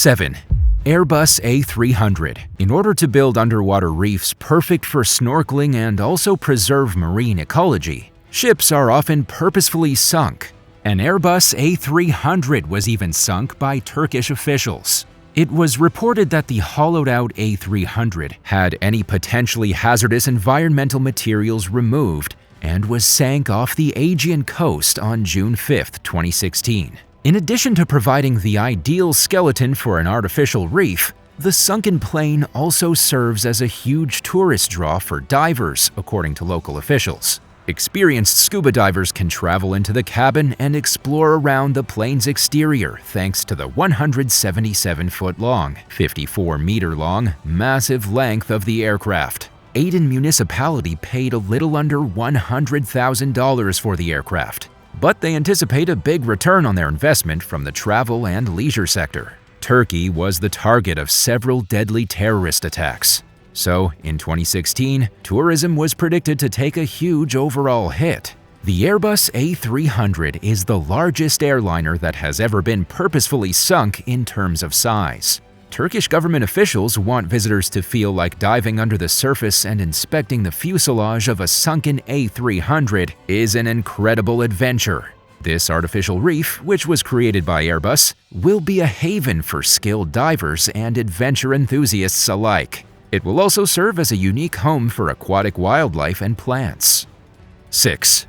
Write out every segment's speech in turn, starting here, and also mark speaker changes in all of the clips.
Speaker 1: 7. Airbus A300. In order to build underwater reefs perfect for snorkeling and also preserve marine ecology, ships are often purposefully sunk. An Airbus A300 was even sunk by Turkish officials. It was reported that the hollowed-out A300 had any potentially hazardous environmental materials removed and was sank off the Aegean coast on June 5, 2016. In addition to providing the ideal skeleton for an artificial reef, the sunken plane also serves as a huge tourist draw for divers, according to local officials. Experienced scuba divers can travel into the cabin and explore around the plane's exterior thanks to the 177-foot-long, 54-meter-long, massive length of the aircraft. Aden municipality paid a little under $100,000 for the aircraft, but they anticipate a big return on their investment from the travel and leisure sector. Turkey was the target of several deadly terrorist attacks. So, in 2016, tourism was predicted to take a huge overall hit. The Airbus A300 is the largest airliner that has ever been purposefully sunk in terms of size. Turkish government officials want visitors to feel like diving under the surface and inspecting the fuselage of a sunken A300 is an incredible adventure. This artificial reef, which was created by Airbus, will be a haven for skilled divers and adventure enthusiasts alike. It will also serve as a unique home for aquatic wildlife and plants. 6.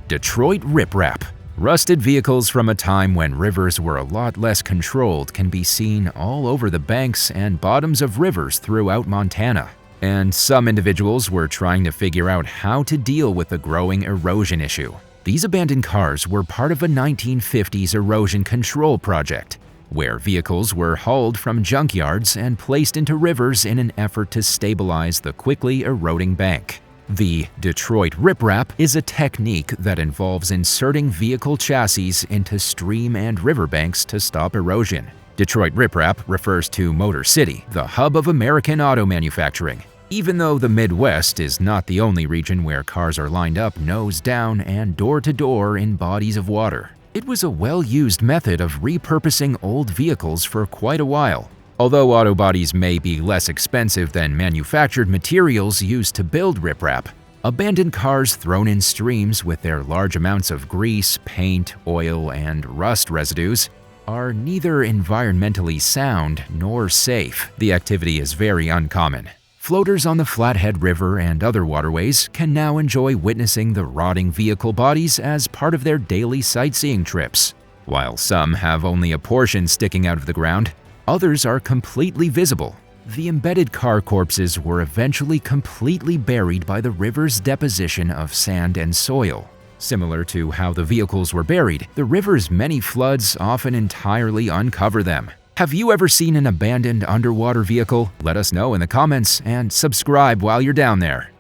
Speaker 1: Detroit Riprap. Rusted vehicles from a time when rivers were a lot less controlled can be seen all over the banks and bottoms of rivers throughout Montana. And some individuals were trying to figure out how to deal with the growing erosion issue. These abandoned cars were part of a 1950s erosion control project, where vehicles were hauled from junkyards and placed into rivers in an effort to stabilize the quickly eroding bank. The Detroit Riprap is a technique that involves inserting vehicle chassis into stream and riverbanks to stop erosion. Detroit Riprap refers to Motor City, the hub of American auto manufacturing, even though the Midwest is not the only region where cars are lined up nose down and door to door in bodies of water. It was a well-used method of repurposing old vehicles for quite a while. Although auto bodies may be less expensive than manufactured materials used to build riprap, abandoned cars thrown in streams with their large amounts of grease, paint, oil, and rust residues are neither environmentally sound nor safe. The activity is very uncommon. Floaters on the Flathead River and other waterways can now enjoy witnessing the rotting vehicle bodies as part of their daily sightseeing trips. While some have only a portion sticking out of the ground, others are completely visible. The embedded car corpses were eventually completely buried by the river's deposition of sand and soil. Similar to how the vehicles were buried, the river's many floods often entirely uncover them. Have you ever seen an abandoned underwater vehicle? Let us know in the comments and subscribe while you're down there.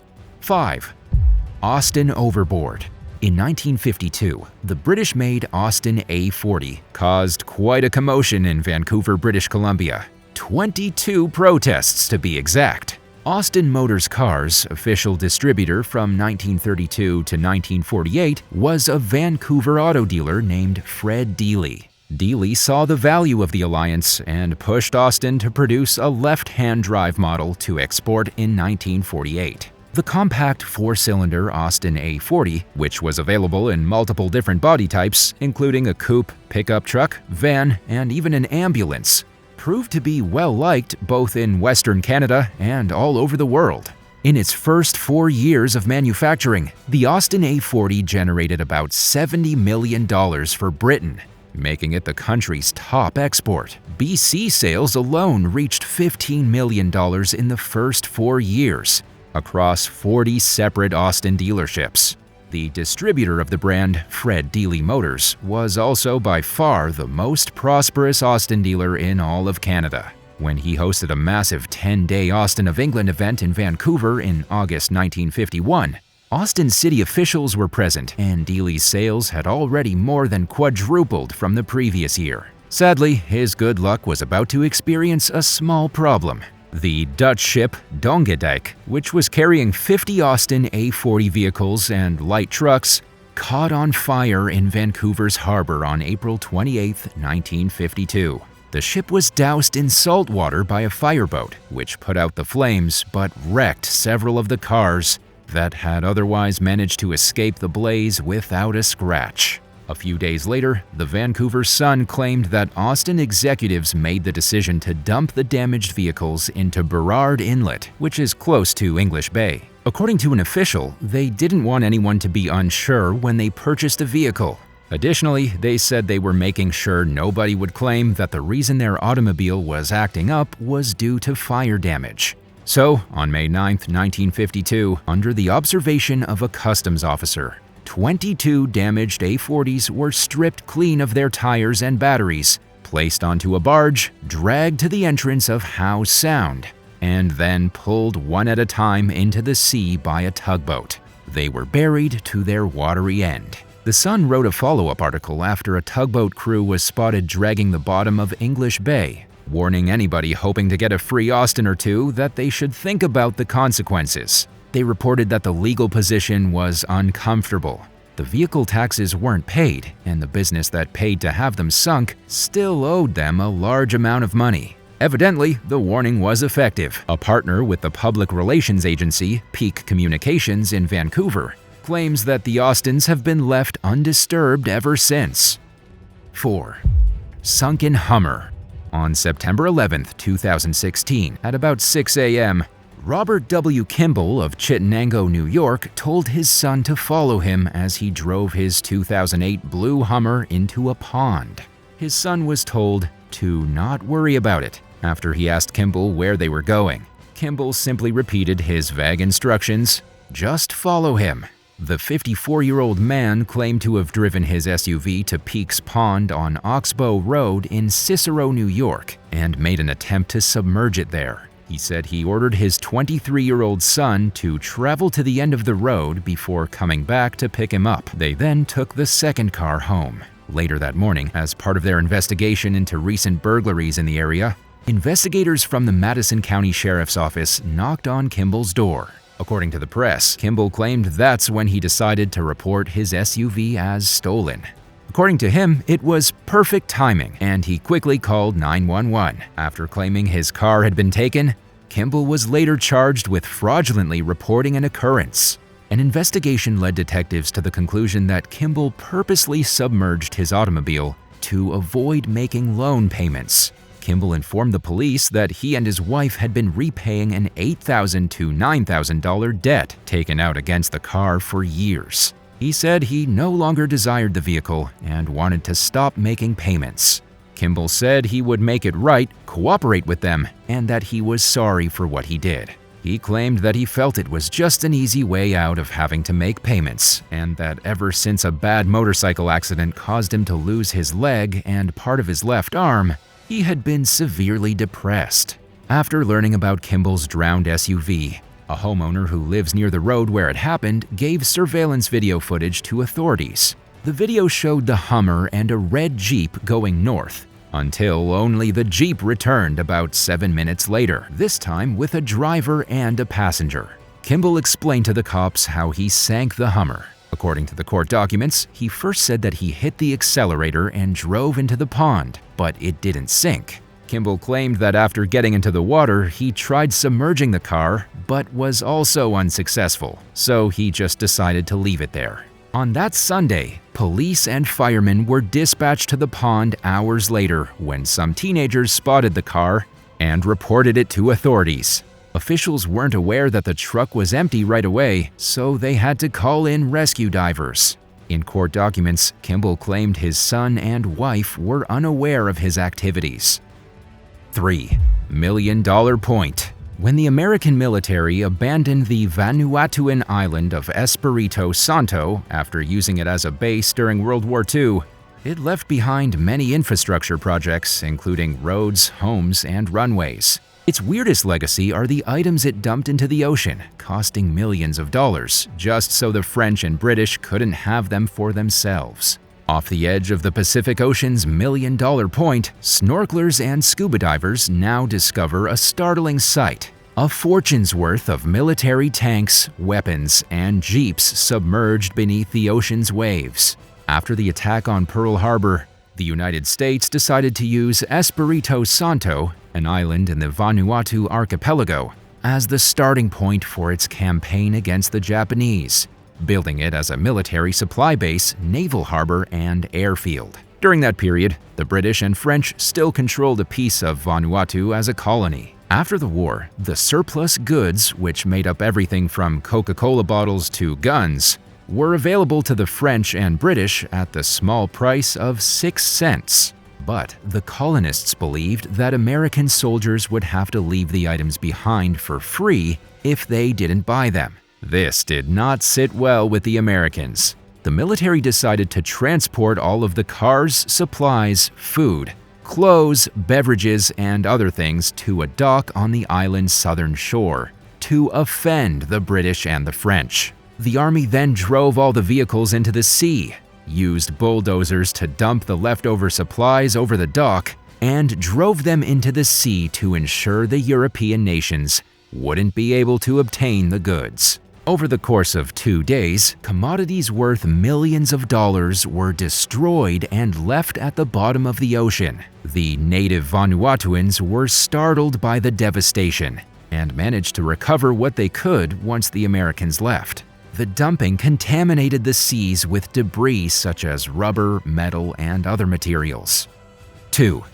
Speaker 1: 5. Austin Overboard. In 1952, the British-made Austin A40 caused quite a commotion in Vancouver, British Columbia. 22 protests to be exact. Austin Motors Cars, official distributor from 1932 to 1948, was a Vancouver auto dealer named Fred Deely. Deely saw the value of the alliance and pushed Austin to produce a left-hand drive model to export in 1948. The compact four-cylinder Austin A40, which was available in multiple different body types, including a coupe, pickup truck, van, and even an ambulance, proved to be well-liked both in Western Canada and all over the world. In its first 4 years of manufacturing, the Austin A40 generated about $70 million for Britain, making it the country's top export. BC sales alone reached $15 million in the first 4 years, across 40 separate Austin dealerships. The distributor of the brand, Fred Deely Motors, was also by far the most prosperous Austin dealer in all of Canada. When he hosted a massive 10-day Austin of England event in Vancouver in August 1951, Austin city officials were present, and Deely's sales had already more than quadrupled from the previous year. Sadly, his good luck was about to experience a small problem. The Dutch ship Dongedijk, which was carrying 50 Austin A40 vehicles and light trucks, caught on fire in Vancouver's harbor on April 28, 1952. The ship was doused in salt water by a fireboat, which put out the flames but wrecked several of the cars that had otherwise managed to escape the blaze without a scratch. A few days later, the Vancouver Sun claimed that Austin executives made the decision to dump the damaged vehicles into Burrard Inlet, which is close to English Bay. According to an official, they didn't want anyone to be unsure when they purchased a vehicle. Additionally, they said they were making sure nobody would claim that the reason their automobile was acting up was due to fire damage. So, on May 9, 1952, under the observation of a customs officer, 22 damaged A40s were stripped clean of their tires and batteries, placed onto a barge, dragged to the entrance of Howe Sound, and then pulled one at a time into the sea by a tugboat. They were buried to their watery end. The Sun wrote a follow-up article after a tugboat crew was spotted dragging the bottom of English Bay, warning anybody hoping to get a free Austin or two that they should think about the consequences. They reported that the legal position was uncomfortable. The vehicle taxes weren't paid, and the business that paid to have them sunk still owed them a large amount of money. Evidently, the warning was effective. A partner with the public relations agency, Peak Communications in Vancouver, claims that the Austins have been left undisturbed ever since. 4. Sunken Hummer. On September 11, 2016, at about 6 a.m., Robert W. Kimball of Chittenango, New York, told his son to follow him as he drove his 2008 blue Hummer into a pond. His son was told to not worry about it. After he asked Kimball where they were going, Kimball simply repeated his vague instructions, "Just follow him." The 54-year-old man claimed to have driven his SUV to Peaks Pond on Oxbow Road in Cicero, New York, and made an attempt to submerge it there. He said he ordered his 23-year-old son to travel to the end of the road before coming back to pick him up. They then took the second car home. Later that morning, as part of their investigation into recent burglaries in the area, investigators from the Madison County Sheriff's Office knocked on Kimball's door. According to the press, Kimball claimed that's when he decided to report his SUV as stolen. According to him, it was perfect timing, and he quickly called 911. After claiming his car had been taken, Kimball was later charged with fraudulently reporting an occurrence. An investigation led detectives to the conclusion that Kimball purposely submerged his automobile to avoid making loan payments. Kimball informed the police that he and his wife had been repaying an $8,000 to $9,000 debt taken out against the car for years. He said he no longer desired the vehicle and wanted to stop making payments. Kimball said he would make it right, cooperate with them, and that he was sorry for what he did. He claimed that he felt it was just an easy way out of having to make payments, and that ever since a bad motorcycle accident caused him to lose his leg and part of his left arm, he had been severely depressed. After learning about Kimball's drowned SUV, a homeowner who lives near the road where it happened gave surveillance video footage to authorities. The video showed the Hummer and a red Jeep going north, until only the Jeep returned about 7 minutes later, this time with a driver and a passenger. Kimball explained to the cops how he sank the Hummer. According to the court documents, he first said that he hit the accelerator and drove into the pond, but it didn't sink. Kimball claimed that after getting into the water, he tried submerging the car, but was also unsuccessful, so he just decided to leave it there. On that Sunday, police and firemen were dispatched to the pond hours later when some teenagers spotted the car and reported it to authorities. Officials weren't aware that the truck was empty right away, so they had to call in rescue divers. In court documents, Kimball claimed his son and wife were unaware of his activities. 3. $1 Million Point. When the American military abandoned the Vanuatuan island of Espiritu Santo after using it as a base during World War II, it left behind many infrastructure projects, including roads, homes, and runways. Its weirdest legacy are the items it dumped into the ocean, costing millions of dollars, just so the French and British couldn't have them for themselves. Off the edge of the Pacific Ocean's $1 Million Point, snorkelers and scuba divers now discover a startling sight: a fortune's worth of military tanks, weapons, and jeeps submerged beneath the ocean's waves. After the attack on Pearl Harbor, The United States decided to use Espiritu Santo, an island in the Vanuatu archipelago, as the starting point for its campaign against the Japanese, building it as a military supply base, naval harbor, and airfield. During that period, the British and French still controlled a piece of Vanuatu as a colony. After the war, the surplus goods, which made up everything from Coca-Cola bottles to guns, were available to the French and British at the small price of 6 cents. But the colonists believed that American soldiers would have to leave the items behind for free if they didn't buy them. This did not sit well with the Americans. The military decided to transport all of the cars, supplies, food, clothes, beverages, and other things to a dock on the island's southern shore to offend the British and the French. The army then drove all the vehicles into the sea, used bulldozers to dump the leftover supplies over the dock, and drove them into the sea to ensure the European nations wouldn't be able to obtain the goods. Over the course of 2 days, commodities worth millions of dollars were destroyed and left at the bottom of the ocean. The native Vanuatuans were startled by the devastation and managed to recover what they could once the Americans left. The dumping contaminated the seas with debris such as rubber, metal, and other materials. 2.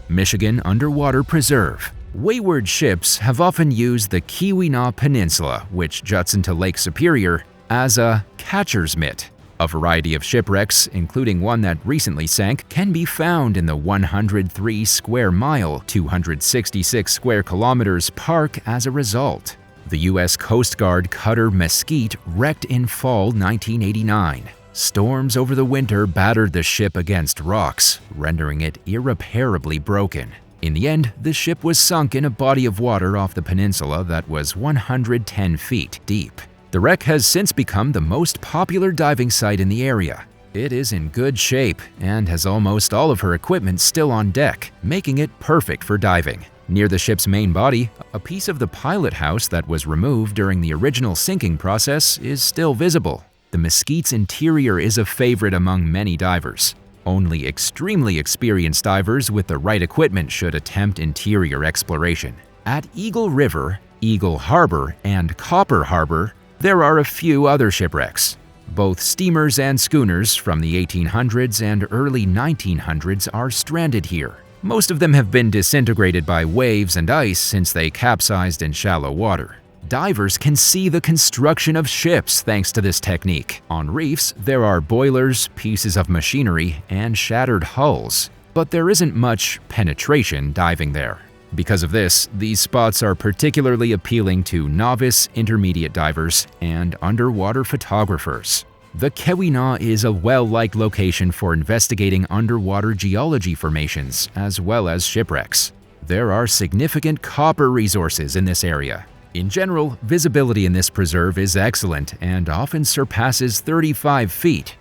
Speaker 1: Michigan Underwater Preserve. Wayward ships have often used the Keweenaw Peninsula, which juts into Lake Superior, as a catcher's mitt. A variety of shipwrecks, including one that recently sank, can be found in the 103 square mile, 266 square kilometers park as a result. The U.S. Coast Guard cutter Mesquite wrecked in fall 1989. Storms over the winter battered the ship against rocks, rendering it irreparably broken. In the end, the ship was sunk in a body of water off the peninsula that was 110 feet deep. The wreck has since become the most popular diving site in the area. It is in good shape and has almost all of her equipment still on deck, making it perfect for diving. Near the ship's main body, a piece of the pilot house that was removed during the original sinking process is still visible. The Mesquite's interior is a favorite among many divers. Only extremely experienced divers with the right equipment should attempt interior exploration. At Eagle River, Eagle Harbor, and Copper Harbor, there are a few other shipwrecks. Both steamers and schooners from the 1800s and early 1900s are stranded here. Most of them have been disintegrated by waves and ice since they capsized in shallow water. Divers can see the construction of ships thanks to this technique. On reefs, there are boilers, pieces of machinery, and shattered hulls, but there isn't much penetration diving there. Because of this, these spots are particularly appealing to novice, intermediate divers, and underwater photographers. The Keweenaw is a well-liked location for investigating underwater geology formations as well as shipwrecks. There are significant copper resources in this area. In general, visibility in this preserve is excellent and often surpasses 35 feet.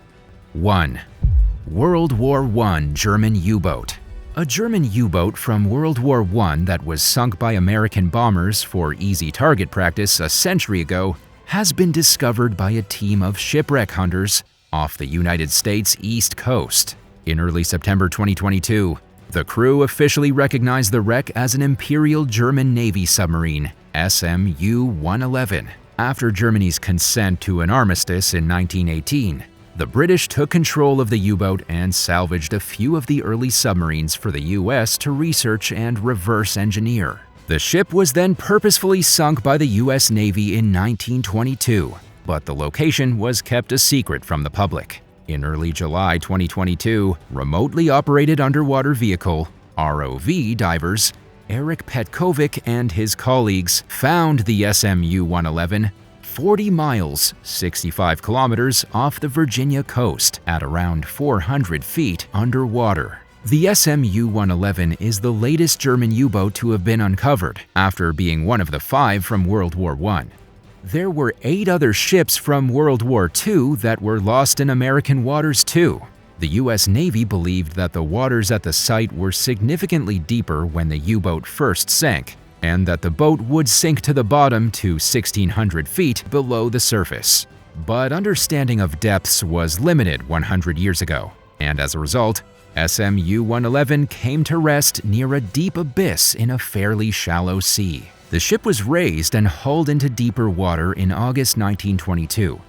Speaker 1: 1. World War I German U-boat. A German U-boat from World War I that was sunk by American bombers for easy target practice a century ago has been discovered by a team of shipwreck hunters off the United States East Coast. In early September 2022, the crew officially recognized the wreck as an Imperial German Navy submarine, SMU-111. After Germany's consent to an armistice in 1918, the British took control of the U-boat and salvaged a few of the early submarines for the U.S. to research and reverse engineer. The ship was then purposefully sunk by the U.S. Navy in 1922, but the location was kept a secret from the public. In early July 2022, remotely operated underwater vehicle, ROV divers, Eric Petkovic and his colleagues found the SMU-111 40 miles, 65 kilometers off the Virginia coast at around 400 feet underwater. The SMU-111 is the latest German U-boat to have been uncovered, after being one of the 5 from World War I. There were 8 other ships from World War II that were lost in American waters too. The U.S. Navy believed that the waters at the site were significantly deeper when the U-boat first sank, and that the boat would sink to the bottom to 1,600 feet below the surface. But understanding of depths was limited 100 years ago. and as a result, SMU-111 came to rest near a deep abyss in a fairly shallow sea. The ship was raised and hauled into deeper water in August 1922,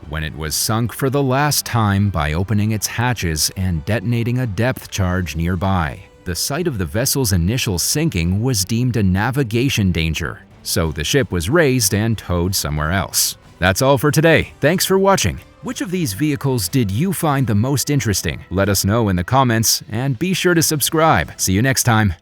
Speaker 1: when it was sunk for the last time by opening its hatches and detonating a depth charge nearby. The site of the vessel's initial sinking was deemed a navigation danger, so the ship was raised and towed somewhere else. That's all for today. Thanks for watching. Which of these vehicles did you find the most interesting? Let us know in the comments, and be sure to subscribe. See you next time.